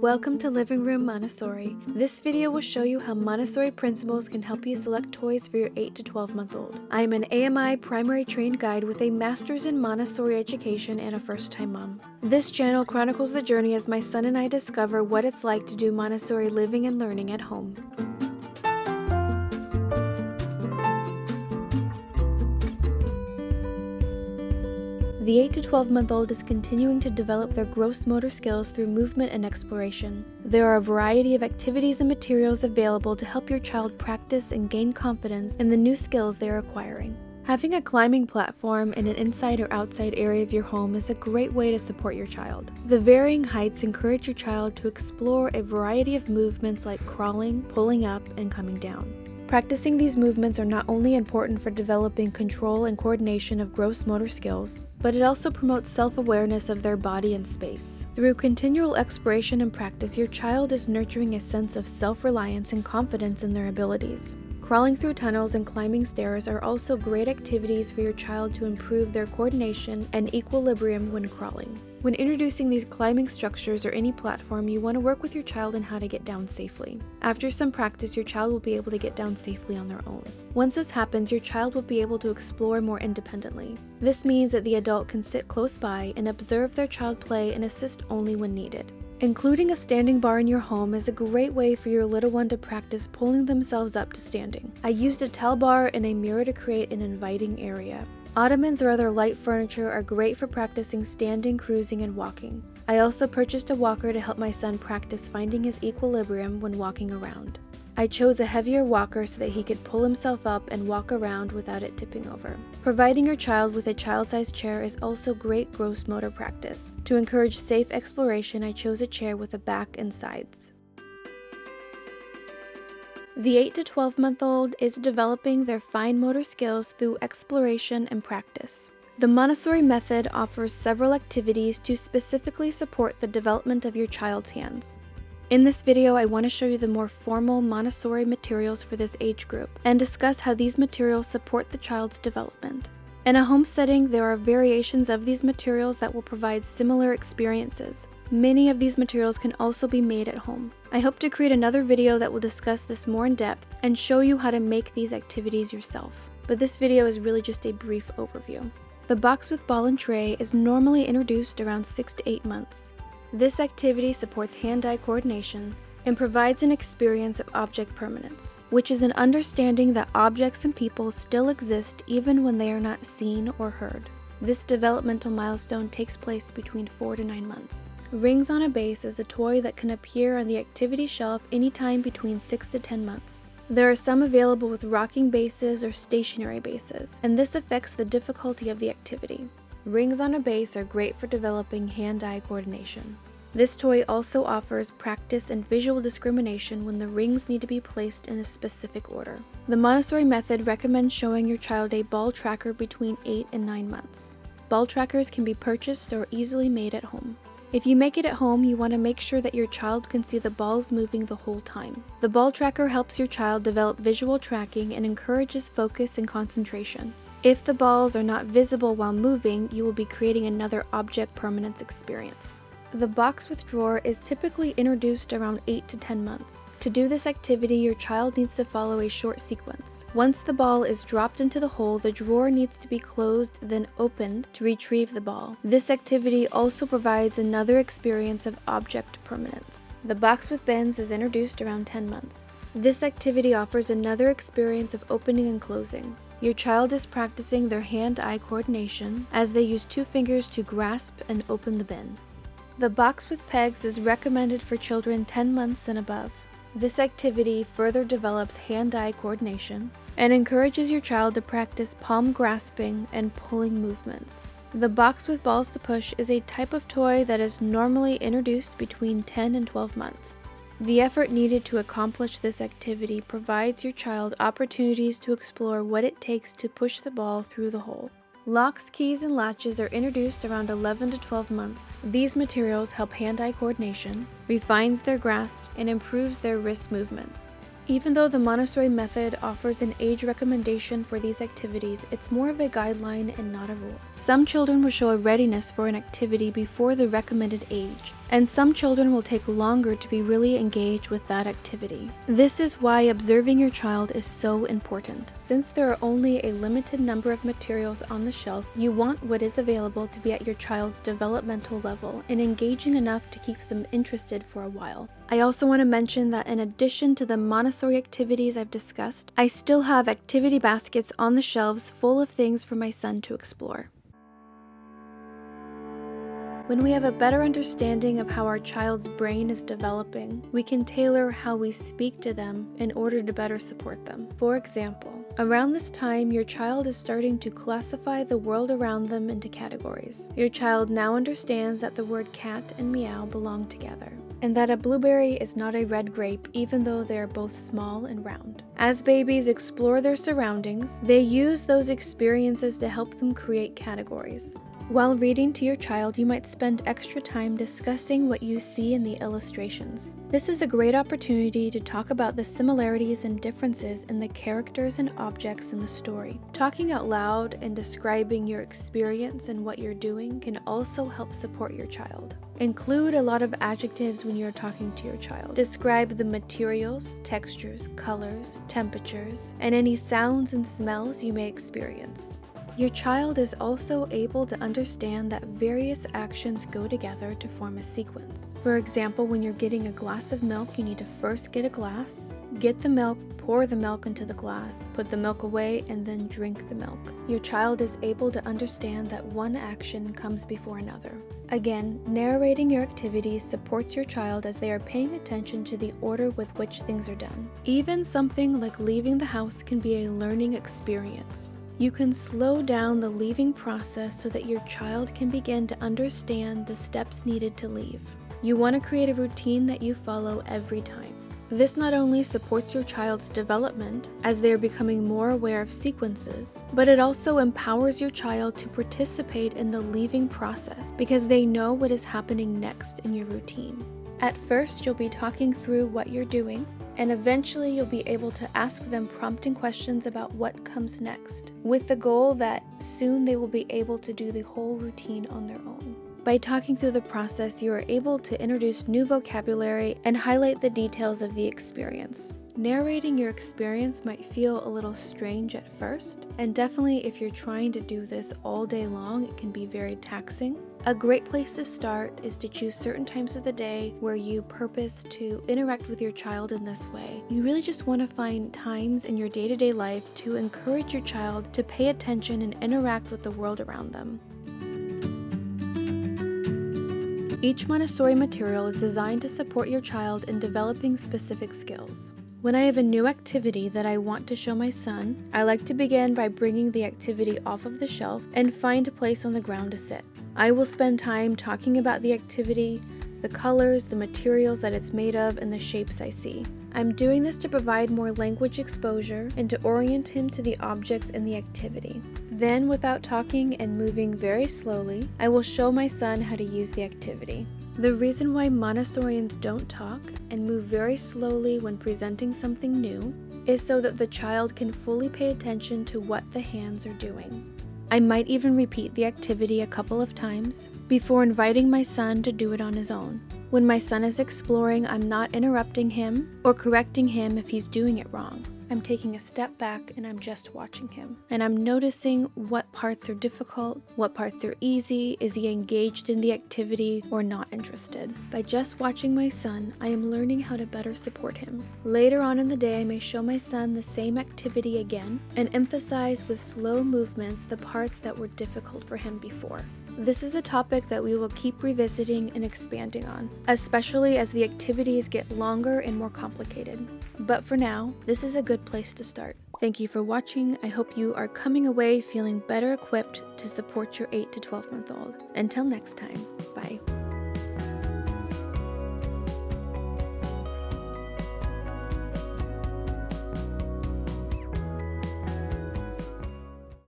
Welcome to Living Room Montessori. This video will show you how Montessori principles can help you select toys for your 8 to 12 month old. I am an AMI primary trained guide with a master's in Montessori education and a first-time mom. This channel chronicles the journey as my son and I discover what it's like to do Montessori living and learning at home. The 8 to 12 month old is continuing to develop their gross motor skills through movement and exploration. There are a variety of activities and materials available to help your child practice and gain confidence in the new skills they are acquiring. Having a climbing platform in an inside or outside area of your home is a great way to support your child. The varying heights encourage your child to explore a variety of movements like crawling, pulling up, and coming down. Practicing these movements are not only important for developing control and coordination of gross motor skills, but it also promotes self-awareness of their body and space. Through continual exploration and practice, your child is nurturing a sense of self-reliance and confidence in their abilities. Crawling through tunnels and climbing stairs are also great activities for your child to improve their coordination and equilibrium when crawling. When introducing these climbing structures or any platform, you want to work with your child on how to get down safely. After some practice, your child will be able to get down safely on their own. Once this happens, your child will be able to explore more independently. This means that the adult can sit close by and observe their child play and assist only when needed. Including a standing bar in your home is a great way for your little one to practice pulling themselves up to standing. I used a towel bar and a mirror to create an inviting area. Ottomans or other light furniture are great for practicing standing, cruising, and walking. I also purchased a walker to help my son practice finding his equilibrium when walking around. I chose a heavier walker so that he could pull himself up and walk around without it tipping over. Providing your child with a child-sized chair is also great gross motor practice. To encourage safe exploration, I chose a chair with a back and sides. The 8 to 12 month old is developing their fine motor skills through exploration and practice. The Montessori method offers several activities to specifically support the development of your child's hands. In this video, I want to show you the more formal Montessori materials for this age group and discuss how these materials support the child's development. In a home setting, there are variations of these materials that will provide similar experiences. Many of these materials can also be made at home. I hope to create another video that will discuss this more in depth and show you how to make these activities yourself. But this video is really just a brief overview. The box with ball and tray is normally introduced around 6 to 8 months. This activity supports hand-eye coordination and provides an experience of object permanence, which is an understanding that objects and people still exist even when they are not seen or heard. This developmental milestone takes place between 4 to 9 months. Rings on a Base is a toy that can appear on the activity shelf anytime between 6 to 10 months. There are some available with rocking bases or stationary bases, and this affects the difficulty of the activity. Rings on a Base are great for developing hand-eye coordination. This toy also offers practice and visual discrimination when the rings need to be placed in a specific order. The Montessori method recommends showing your child a ball tracker between 8 and 9 months. Ball trackers can be purchased or easily made at home. If you make it at home, you want to make sure that your child can see the balls moving the whole time. The ball tracker helps your child develop visual tracking and encourages focus and concentration. If the balls are not visible while moving, you will be creating another object permanence experience. The box with drawer is typically introduced around 8 to 10 months. To do this activity, your child needs to follow a short sequence. Once the ball is dropped into the hole, the drawer needs to be closed, then opened to retrieve the ball. This activity also provides another experience of object permanence. The box with bins is introduced around 10 months. This activity offers another experience of opening and closing. Your child is practicing their hand-eye coordination as they use 2 fingers to grasp and open the bin. The box with pegs is recommended for children 10 months and above. This activity further develops hand-eye coordination and encourages your child to practice palm grasping and pulling movements. The box with balls to push is a type of toy that is normally introduced between 10 and 12 months. The effort needed to accomplish this activity provides your child opportunities to explore what it takes to push the ball through the hole. Locks, keys, and latches are introduced around 11 to 12 months. These materials help hand-eye coordination, refines their grasp, and improves their wrist movements. Even though the Montessori method offers an age recommendation for these activities, it's more of a guideline and not a rule. Some children will show a readiness for an activity before the recommended age, and some children will take longer to be really engaged with that activity. This is why observing your child is so important. Since there are only a limited number of materials on the shelf, you want what is available to be at your child's developmental level and engaging enough to keep them interested for a while. I also want to mention that in addition to the Montessori activities I've discussed, I still have activity baskets on the shelves full of things for my son to explore. When we have a better understanding of how our child's brain is developing, we can tailor how we speak to them in order to better support them. For example, around this time, your child is starting to classify the world around them into categories. Your child now understands that the word cat and meow belong together, and that a blueberry is not a red grape even though they are both small and round. As babies explore their surroundings, they use those experiences to help them create categories. While reading to your child, you might spend extra time discussing what you see in the illustrations. This is a great opportunity to talk about the similarities and differences in the characters and objects in the story. Talking out loud and describing your experience and what you're doing can also help support your child. Include a lot of adjectives when you're talking to your child. Describe the materials, textures, colors, temperatures, and any sounds and smells you may experience. Your child is also able to understand that various actions go together to form a sequence. For example, when you're getting a glass of milk, you need to first get a glass, get the milk, pour the milk into the glass, put the milk away, and then drink the milk. Your child is able to understand that one action comes before another. Again, narrating your activities supports your child as they are paying attention to the order with which things are done. Even something like leaving the house can be a learning experience. You can slow down the leaving process so that your child can begin to understand the steps needed to leave. You want to create a routine that you follow every time. This not only supports your child's development as they are becoming more aware of sequences, but it also empowers your child to participate in the leaving process because they know what is happening next in your routine. At first, you'll be talking through what you're doing, and eventually you'll be able to ask them prompting questions about what comes next, with the goal that soon they will be able to do the whole routine on their own. By talking through the process, you are able to introduce new vocabulary and highlight the details of the experience. Narrating your experience might feel a little strange at first, and definitely if you're trying to do this all day long, it can be very taxing. A great place to start is to choose certain times of the day where you purpose to interact with your child in this way. You really just want to find times in your day-to-day life to encourage your child to pay attention and interact with the world around them. Each Montessori material is designed to support your child in developing specific skills. When I have a new activity that I want to show my son, I like to begin by bringing the activity off of the shelf and find a place on the ground to sit. I will spend time talking about the activity, the colors, the materials that it's made of, and the shapes I see. I'm doing this to provide more language exposure and to orient him to the objects in the activity. Then, without talking and moving very slowly, I will show my son how to use the activity. The reason why Montessorians don't talk and move very slowly when presenting something new is so that the child can fully pay attention to what the hands are doing. I might even repeat the activity a couple of times before inviting my son to do it on his own. When my son is exploring, I'm not interrupting him or correcting him if he's doing it wrong. I'm taking a step back and I'm just watching him. And I'm noticing what parts are difficult, what parts are easy, is he engaged in the activity or not interested. By just watching my son, I am learning how to better support him. Later on in the day, I may show my son the same activity again and emphasize with slow movements the parts that were difficult for him before. This is a topic that we will keep revisiting and expanding on, especially as the activities get longer and more complicated. But for now, this is a good place to start. Thank you for watching. I hope you are coming away feeling better equipped to support your 8 to 12-month-old. Until next time, bye.